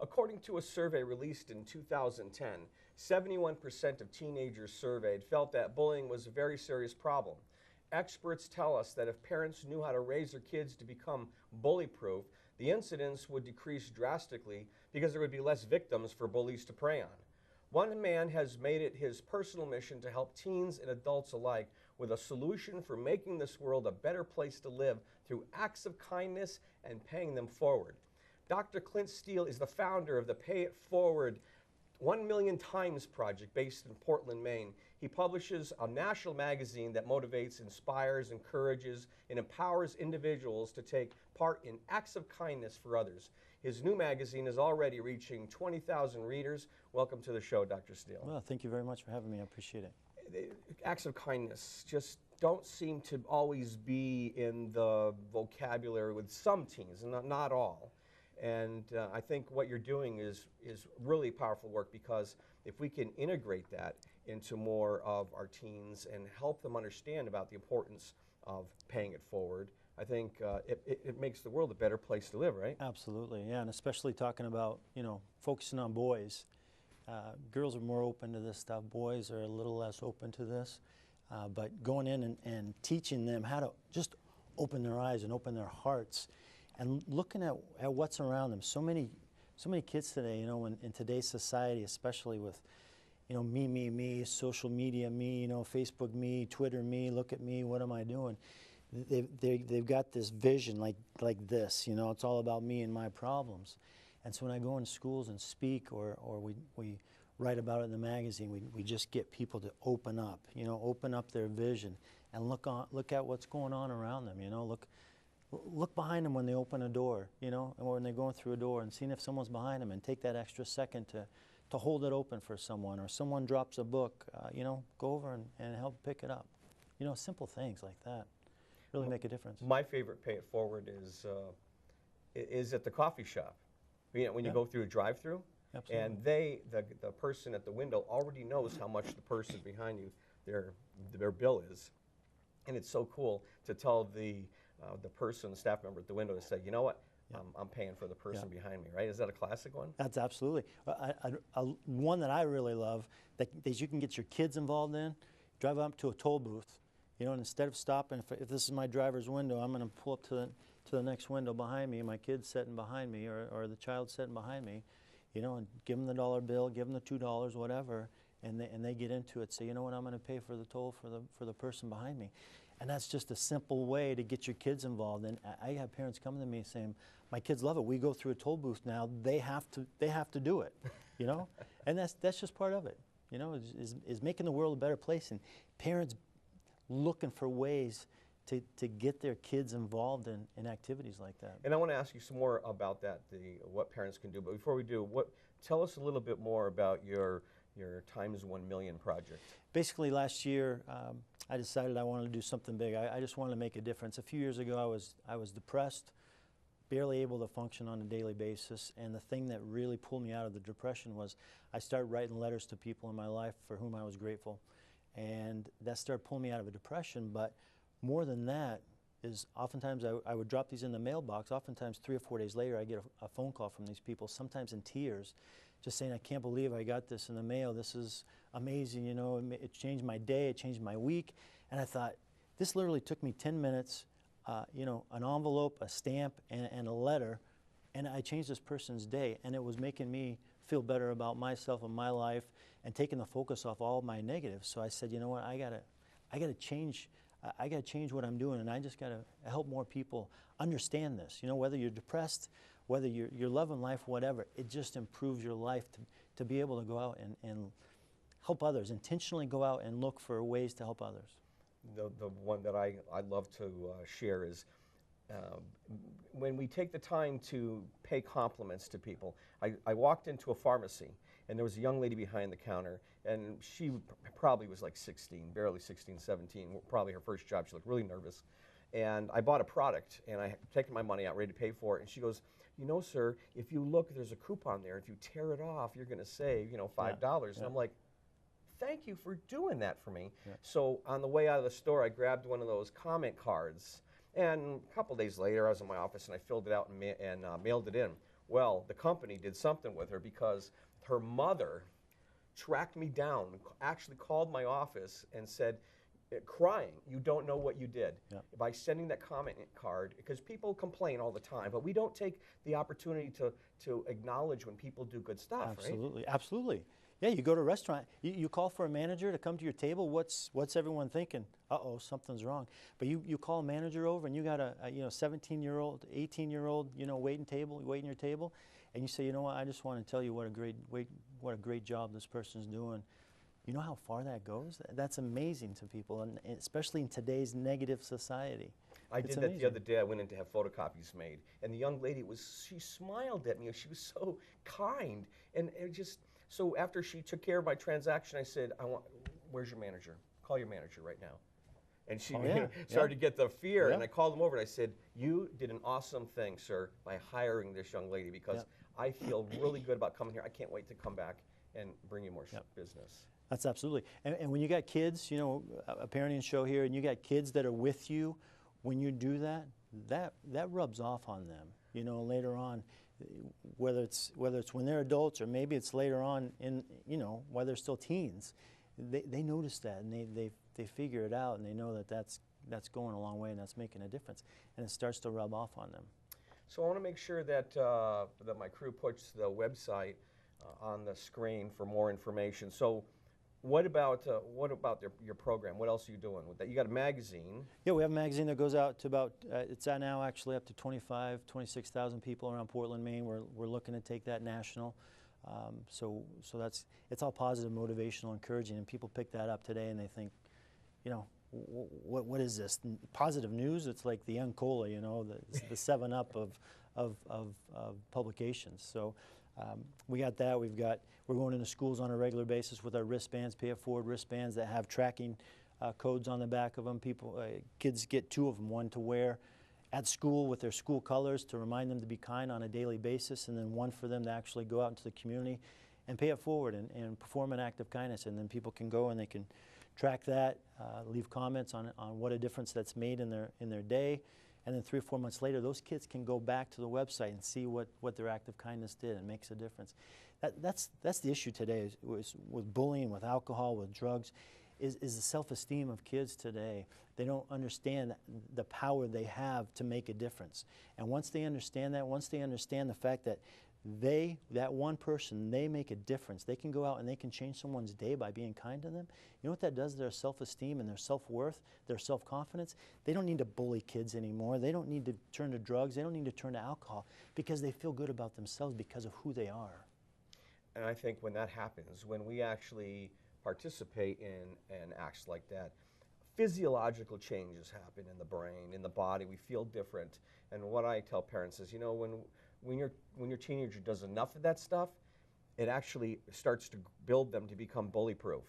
According to a survey released in 2010, 71% of teenagers surveyed felt that bullying was a very serious problem. Experts tell us that if parents knew how to raise their kids to become bully-proof, the incidence would decrease drastically because there would be less victims for bullies to prey on. One man has made it his personal mission to help teens and adults alike with a solution for making this world a better place to live through acts of kindness and paying them forward. Dr. Clint Steele is the founder of the Pay It Forward 1 Million Times project based in Portland, Maine. He publishes a national magazine that motivates, inspires, encourages, and empowers individuals to take part in acts of kindness for others. His new magazine is already reaching 20,000 readers. Welcome to the show, Dr. Steele. Well, thank you very much for having me. I appreciate it. Acts of kindness just don't seem to always be in the vocabulary with some teens, not all. And I think what you're doing is really powerful work, because if we can integrate that into more of our teens and help them understand about the importance of paying it forward, I think it makes the world a better place to live, right? Absolutely, yeah, and especially talking about, focusing on boys. Girls are more open to this stuff. Boys are a little less open to this. But going in and teaching them how to just open their eyes and open their hearts and looking at what's around them. So many kids today, in today's society, especially with, me, social media, me, Facebook, me, Twitter, me, look at me, what am I doing? They've got this vision like this, it's all about me and my problems. And so when I go in schools and speak, or we write about it in the magazine, we just get people to open up, open up their vision and look at what's going on around them, Look behind them when they open a door, or when they're going through a door, and seeing if someone's behind them, and take that extra second to hold it open for someone, or someone drops a book, go over and help pick it up. Simple things like that really make a difference. My favorite Pay It Forward is at the coffee shop. When you go through a drive-through, and the person at the window already knows how much the person behind you, their bill is. And it's so cool to tell the person, the staff member at the window, to say, you know what, I'm paying for the person behind me, right? Is that a classic one? That's absolutely. One that I really love that you can get your kids involved in, drive up to a toll booth, and instead of stopping, if this is my driver's window, I'm going to pull up to the next window behind me, my kid's sitting behind me, or the child sitting behind me, and give them the dollar bill, give them the $2, whatever, and they get into it. Say, you know what, I'm going to pay for the toll for the person behind me. And that's just a simple way to get your kids involved. And I have parents coming to me saying, my kids love it. We go through a toll booth now. They have to do it, And that's just part of it, is making the world a better place. And parents looking for ways to get their kids involved in activities like that. And I want to ask you some more about that, what parents can do. But before we do, tell us a little bit more about your Times 1 Million project. Basically, last year, I decided I wanted to do something big. I just wanted to make a difference. A few years ago, I was depressed, barely able to function on a daily basis, and the thing that really pulled me out of the depression was I started writing letters to people in my life for whom I was grateful, and that started pulling me out of a depression. But more than that is oftentimes I would drop these in the mailbox. Oftentimes 3 or 4 days later, I get a phone call from these people, sometimes in tears, just saying, I can't believe I got this in the mail. This is amazing, it changed my day, it changed my week. And I thought, this literally took me 10 minutes, an envelope, a stamp, and a letter, and I changed this person's day. And it was making me feel better about myself and my life and taking the focus off all my negatives. So I said, you know what, I gotta change what I'm doing, and I just gotta help more people understand this. Whether you're depressed, whether you're loving life, whatever, it just improves your life to be able to go out and help others, intentionally go out and look for ways to help others. The one that I love to share is when we take the time to pay compliments to people. I walked into a pharmacy, and there was a young lady behind the counter, and she probably was like 16, barely 16, 17, probably her first job. She looked really nervous. And I bought a product, and I had taken my money out, ready to pay for it, and she goes, sir, if you look, there's a coupon there. If you tear it off, you're going to save, $5. And I'm like, thank you for doing that for me. Yeah. So on the way out of the store, I grabbed one of those comment cards, and a couple days later, I was in my office, and I filled it out and mailed it in. Well, the company did something with her because her mother tracked me down, actually called my office and said, crying, you don't know what you did. Yep. By sending that comment card, because people complain all the time, but we don't take the opportunity to acknowledge when people do good stuff, Absolutely, right? Absolutely. Yeah, you go to a restaurant, you call for a manager to come to your table, what's everyone thinking? Uh-oh, something's wrong. But you call a manager over and you got a 17-year-old, 18-year-old, waiting your table, and you say, you know what, I just want to tell you what a great job this person's doing. You know how far that goes? That's amazing to people, and especially in today's negative society. I did that the other day. I went in to have photocopies made, and the young lady she smiled at me. She was so kind, and it just, so after she took care of my transaction, I said, where's your manager? Call your manager right now. And she started to get the fear, and I called them over and I said, you did an awesome thing, sir, by hiring this young lady, because I feel really good about coming here. I can't wait to come back and bring you more business. That's absolutely. And when you got kids, a parenting show here, and you got kids that are with you, when you do that, that rubs off on them. Later on, whether it's when they're adults or maybe it's later on in while they're still teens, they notice that, and they figure it out, and they know that that's going a long way and that's making a difference, and it starts to rub off on them. So I want to make sure that that my crew puts the website on the screen for more information. So. What about your program? What else are you doing with that? You got a magazine. Yeah, we have a magazine that goes out to about, it's now actually up to 26,000 people around Portland, Maine. We're looking to take that national. So it's all positive, motivational, encouraging, and people pick that up today and they think, what is this? Positive news? It's like the Young Cola, the 7-Up of publications. So we got that. We're going into schools on a regular basis with our wristbands, Pay It Forward wristbands that have tracking codes on the back of them. Kids get 2 of them, one to wear at school with their school colors to remind them to be kind on a daily basis, and then one for them to actually go out into the community and pay it forward and perform an act of kindness. And then people can go and they can track that, leave comments on what a difference that's made in their day. And then 3 or 4 months later, those kids can go back to the website and see what their act of kindness did, and makes a difference. That's the issue today with bullying, with alcohol, with drugs, is the self-esteem of kids today. They don't understand the power they have to make a difference. And once they understand that, once they understand the fact that that one person, they make a difference. They can go out and they can change someone's day by being kind to them. You know what that does to their self-esteem and their self-worth, their self-confidence? They don't need to bully kids anymore. They don't need to turn to drugs. They don't need to turn to alcohol, because they feel good about themselves because of who they are. And I think when that happens, when we actually participate in acts like that, physiological changes happen in the brain, in the body. We feel different. And what I tell parents is, when your teenager does enough of that stuff, it actually starts to build them to become bully-proof.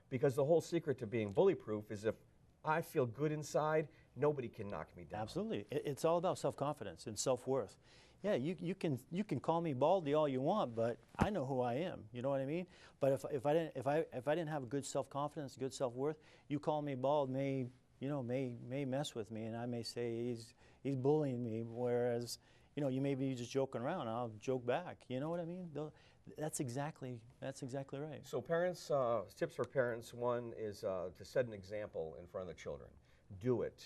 Because the whole secret to being bully-proof is, if I feel good inside, nobody can knock me down. Absolutely. It's all about self-confidence and self-worth. Yeah, you can call me baldy all you want, but I know who I am. You know what I mean? But if I didn't have a good self-confidence, good self-worth, you call me bald may mess with me, and I may say he's bullying me, whereas you may be just joking around. I'll joke back. You know what I mean? That's exactly right. So parents, tips for parents. One is to set an example in front of the children. Do it.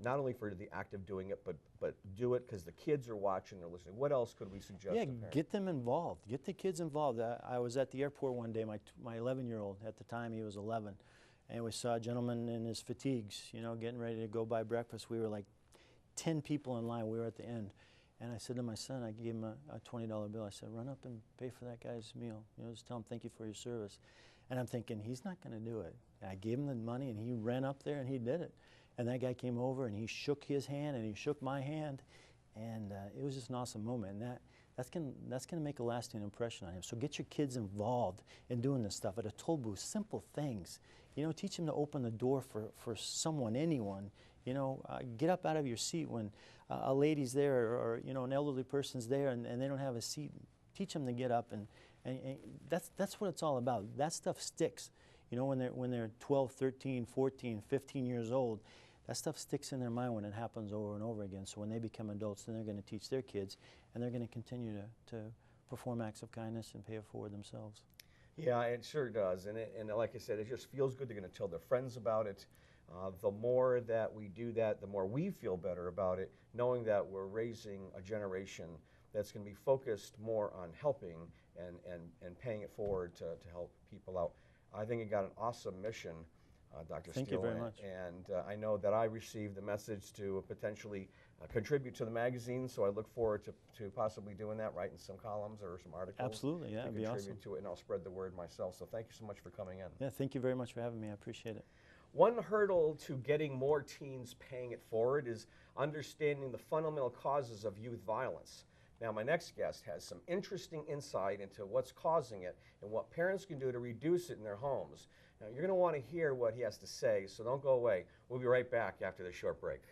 Not only for the act of doing it, but do it because the kids are watching or listening. What else could we suggest? Yeah, get them involved. Get the kids involved. I was at the airport one day. My 11-year-old, at the time he was 11, and we saw a gentleman in his fatigues, getting ready to go buy breakfast. We were like 10 people in line. We were at the end. And I said to my son, I gave him a $20 bill. I said, run up and pay for that guy's meal. Just tell him thank you for your service. And I'm thinking, he's not going to do it. And I gave him the money, and he ran up there, and he did it. And that guy came over, and he shook his hand, and he shook my hand. And it was just an awesome moment. And that's gonna make a lasting impression on him. So get your kids involved in doing this stuff at a toll booth, simple things. Teach them to open the door for someone, anyone. Get up out of your seat when a lady's there, or an elderly person's there, and they don't have a seat. Teach them to get up, and that's what it's all about. That stuff sticks. When they're 12, 13, 14, 15 years old, that stuff sticks in their mind when it happens over and over again. So when they become adults, then they're going to teach their kids, and they're going to continue to perform acts of kindness and pay it forward themselves. Yeah, it sure does. And like I said, it just feels good. They're going to tell their friends about it. The more that we do that, the more we feel better about it, knowing that we're raising a generation that's going to be focused more on helping and paying it forward to help people out. I think you got an awesome mission, Dr. Steele. Thank you very much. And I know that I received the message to potentially contribute to the magazine, so I look forward to possibly doing that, writing some columns or some articles. Absolutely, yeah, that'd be awesome. Contribute to it, and I'll spread the word myself. So thank you so much for coming in. Yeah, thank you very much for having me. I appreciate it. One hurdle to getting more teens paying it forward is understanding the fundamental causes of youth violence. Now, my next guest has some interesting insight into what's causing it and what parents can do to reduce it in their homes. Now, you're going to want to hear what he has to say, so don't go away. We'll be right back after this short break.